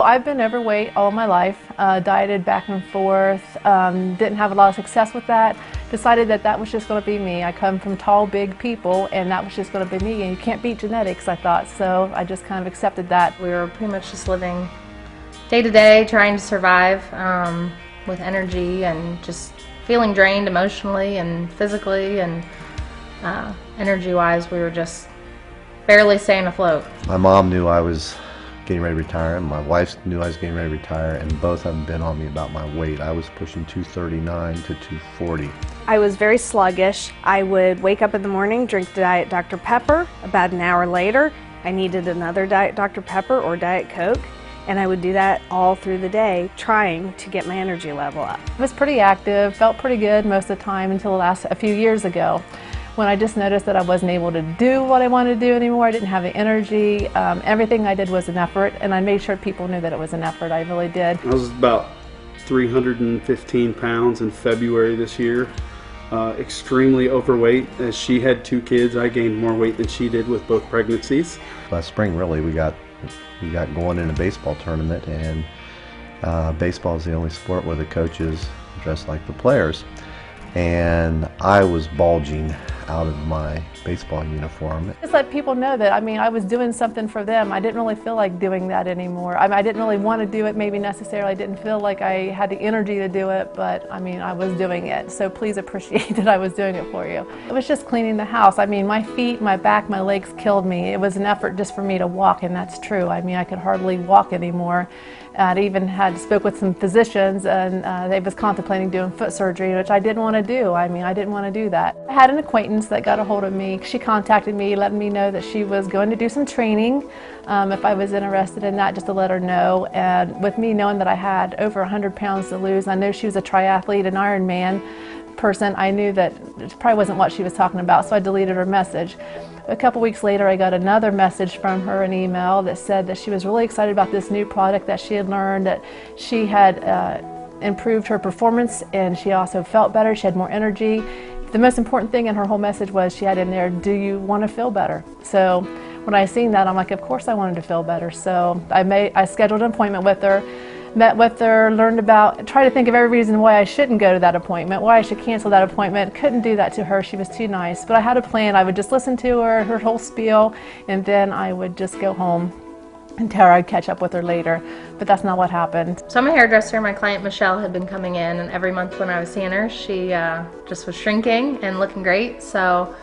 I've been overweight all my life, dieted back and forth, didn't have a lot of success with that. Decided that that was just going to be me. I come from tall, big people, and that was just going to be me, and you can't beat genetics, I thought, so I just kind of accepted that. We were pretty much just living day to day, trying to survive with energy and just feeling drained emotionally and physically, and energy-wise, we were just barely staying afloat. My mom knew I was getting ready to retire, and my wife knew I was getting ready to retire, and both of them been on me about my weight. I was pushing 239 to 240. I was very sluggish. I would wake up in the morning, drink Diet Dr. Pepper. About an hour later, I needed another Diet Dr. Pepper or Diet Coke, and I would do that all through the day, trying to get my energy level up. I was pretty active, felt pretty good most of the time until a few years ago, when I just noticed that I wasn't able to do what I wanted to do anymore. I didn't have the energy. Everything I did was an effort, and I made sure people knew that it was an effort. I really did. I was about 315 pounds in February this year. Extremely overweight. As she had 2 kids, I gained more weight than she did with both pregnancies. Last spring, really, we got going in a baseball tournament, and baseball is the only sport where the coaches dress like the players. And I was bulging out of my baseball uniform. Just let people know that, I was doing something for them. I didn't really feel like doing that anymore. I didn't really want to do it, maybe necessarily. I didn't feel like I had the energy to do it, but I was doing it. So please appreciate that I was doing it for you. It was just cleaning the house. My feet, my back, my legs killed me. It was an effort just for me to walk, and that's true. I could hardly walk anymore. I even spoke with some physicians, and they was contemplating doing foot surgery, which I didn't want to do. I didn't want to do that. I had an acquaintance that got a hold of me. She contacted me, letting me know that she was going to do some training if I was interested in that, just to let her know. And with me knowing that I had over 100 pounds to lose, I know she was a triathlete, an Ironman person, I knew that it probably wasn't what she was talking about, so I deleted her message. A couple weeks later, I got another message from her, an email that said that she was really excited about this new product that she had learned, that she had improved her performance, and she also felt better, she had more energy. The most important thing in her whole message was she had in there, do you want to feel better? So when I seen that, I'm like, of course I wanted to feel better. So I scheduled an appointment with her, met with her, tried to think of every reason why I shouldn't go to that appointment, why I should cancel that appointment. Couldn't do that to her, she was too nice. But I had a plan. I would just listen to her whole spiel, and then I would just go home and tell her I'd catch up with her later. But that's not what happened. So I'm a hairdresser. My client Michelle had been coming in, and every month when I was seeing her, she just was shrinking and looking great. So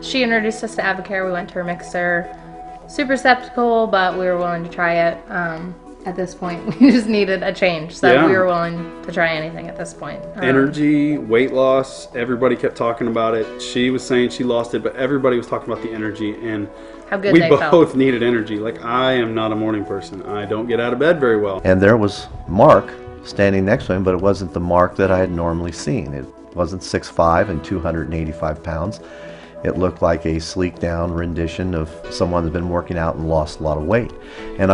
she introduced us to Advocare. We went to her mixer. Super skeptical, but we were willing to try it. At this point, we just needed a change, so we were willing to try anything at this point. Energy, weight loss, everybody kept talking about it. She was saying she lost it, but everybody was talking about the energy, and how good we they both felt. needed energy. Like, I am not a morning person. I don't get out of bed very well. And there was Mark standing next to him, but it wasn't the Mark that I had normally seen. It wasn't 6'5" and 285 pounds. It looked like a sleek down rendition of someone who's been working out and lost a lot of weight. And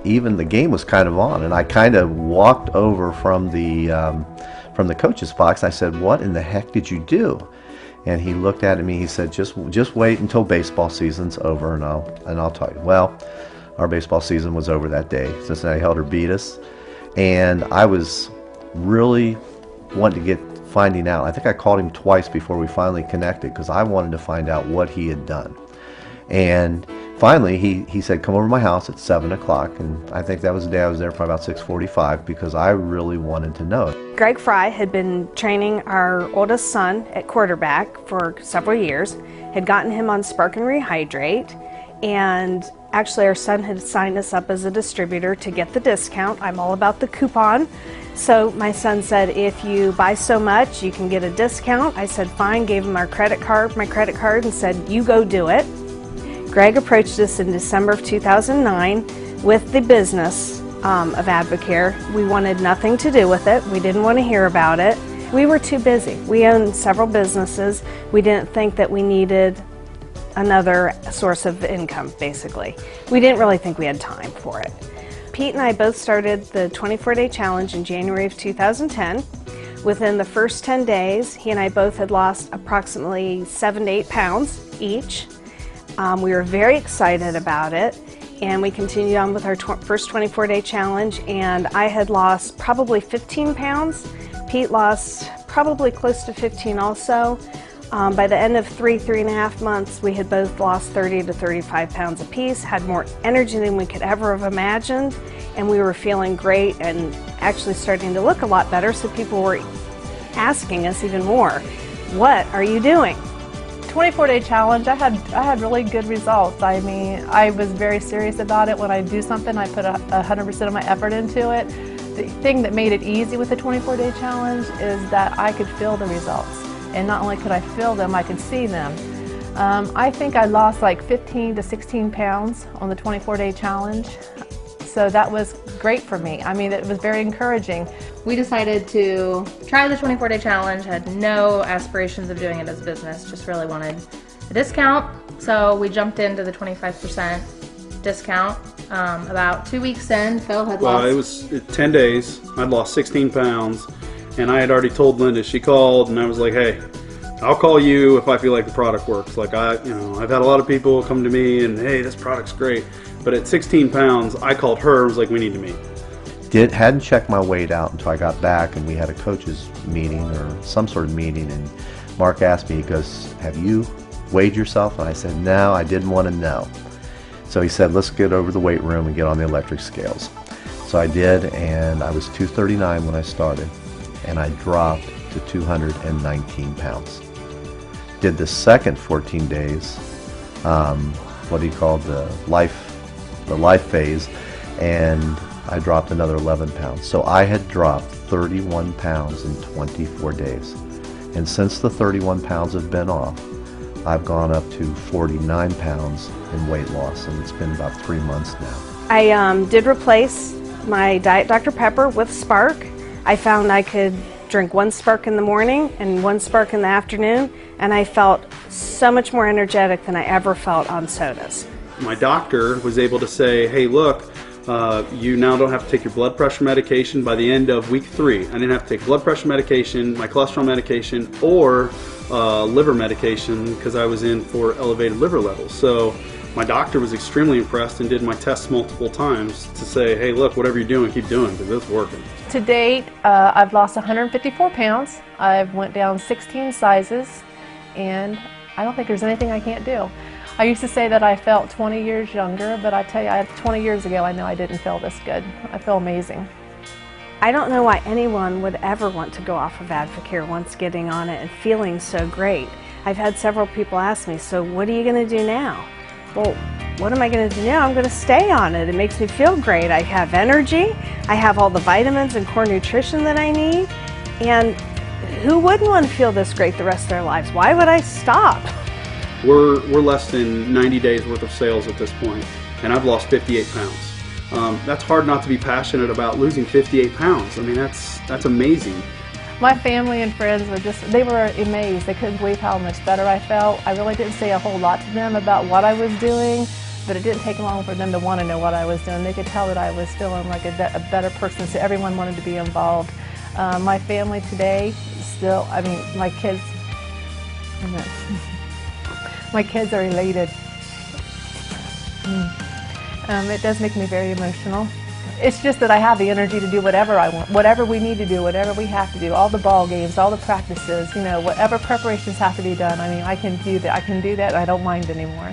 even the game was kind of on, and I kind of walked over from the coach's box. I said, "What in the heck did you do?" And he looked at me. He said, "Just wait until baseball season's over, and I'll tell you." Well, our baseball season was over that day. Cincinnati Helder beat us, and I was really wanting to finding out. I think I called him twice before we finally connected, because I wanted to find out what he had done. And finally, he said, "Come over to my house at 7 o'clock." And I think that was the day I was there for about 6:45, because I really wanted to know. Greg Fry had been training our oldest son at quarterback for several years, had gotten him on Spark and Rehydrate, and actually our son had signed us up as a distributor to get the discount. I'm all about the coupon. So my son said, "If you buy so much, you can get a discount." I said, "Fine," gave him my credit card, and said, "You go do it." Greg approached us in December of 2009 with the business of Advocare. We wanted nothing to do with it. We didn't want to hear about it. We were too busy. We owned several businesses. We didn't think that we needed another source of income, basically. We didn't really think we had time for it. Pete and I both started the 24-day challenge in January of 2010. Within the first 10 days, he and I both had lost approximately 7 to 8 pounds each. We were very excited about it, and we continued on with our first 24-day challenge, and I had lost probably 15 pounds. Pete lost probably close to 15 also. By the end of 3.5 months, we had both lost 30 to 35 pounds apiece, had more energy than we could ever have imagined, and we were feeling great and actually starting to look a lot better, so people were asking us even more, what are you doing? 24-day challenge, I had really good results. I mean, I was very serious about it. When I do something, I put 100% of my effort into it. The thing that made it easy with the 24-day challenge is that I could feel the results. And not only could I feel them, I could see them. I think I lost like 15 to 16 pounds on the 24-day challenge. So that was great for me. I mean, it was very encouraging. We decided to try the 24-day challenge, had no aspirations of doing it as a business, just really wanted a discount. So we jumped into the 25% discount. About 2 weeks in, Phil had lost... Well, it was 10 days. I'd lost 16 pounds, and I had already told Linda. She called, and I was like, hey, I'll call you if I feel like the product works. Like, I've had a lot of people come to me and, hey, this product's great. But at 16 pounds, I called her and was like, we need to meet. Hadn't checked my weight out until I got back, and we had a coaches meeting or some sort of meeting, and Mark asked me, he goes, have you weighed yourself? And I said, no, I didn't want to know. So he said, let's get over to the weight room and get on the electric scales. So I did, and I was 239 when I started, and I dropped to 219 pounds. Did the second 14 days, what he called the life phase, and I dropped another 11 pounds. So I had dropped 31 pounds in 24 days. And since the 31 pounds have been off, I've gone up to 49 pounds in weight loss, and it's been about 3 months now. I did replace my Diet Dr. Pepper with Spark. I found I could drink 1 Spark in the morning and 1 Spark in the afternoon, and I felt so much more energetic than I ever felt on sodas. My doctor was able to say, hey, look, you now don't have to take your blood pressure medication by the end of week 3. I didn't have to take blood pressure medication, my cholesterol medication, or liver medication because I was in for elevated liver levels. So my doctor was extremely impressed and did my tests multiple times to say, hey, look, whatever you're doing, keep doing because it's working. To date, I've lost 154 pounds. I've went down 16 sizes, and I don't think there's anything I can't do. I used to say that I felt 20 years younger, but I tell you, 20 years ago, I know I didn't feel this good. I feel amazing. I don't know why anyone would ever want to go off of Advocare once getting on it and feeling so great. I've had several people ask me, so what are you going to do now? Well, what am I going to do now? I'm going to stay on it. It makes me feel great. I have energy. I have all the vitamins and core nutrition that I need. And who wouldn't want to feel this great the rest of their lives? Why would I stop? We're less than 90 days worth of sales at this point, and I've lost 58 pounds. That's hard not to be passionate about losing 58 pounds. I mean, that's amazing. My family and friends they were amazed. They couldn't believe how much better I felt. I really didn't say a whole lot to them about what I was doing, but it didn't take long for them to want to know what I was doing. They could tell that I was feeling like a better person, so everyone wanted to be involved. My family today, still, I mean, my kids, my kids are elated. It does make me very emotional. It's just that I have the energy to do whatever I want, whatever we need to do, whatever we have to do, all the ball games, all the practices, whatever preparations have to be done. I mean, I can do that. I can do that, and I don't mind anymore.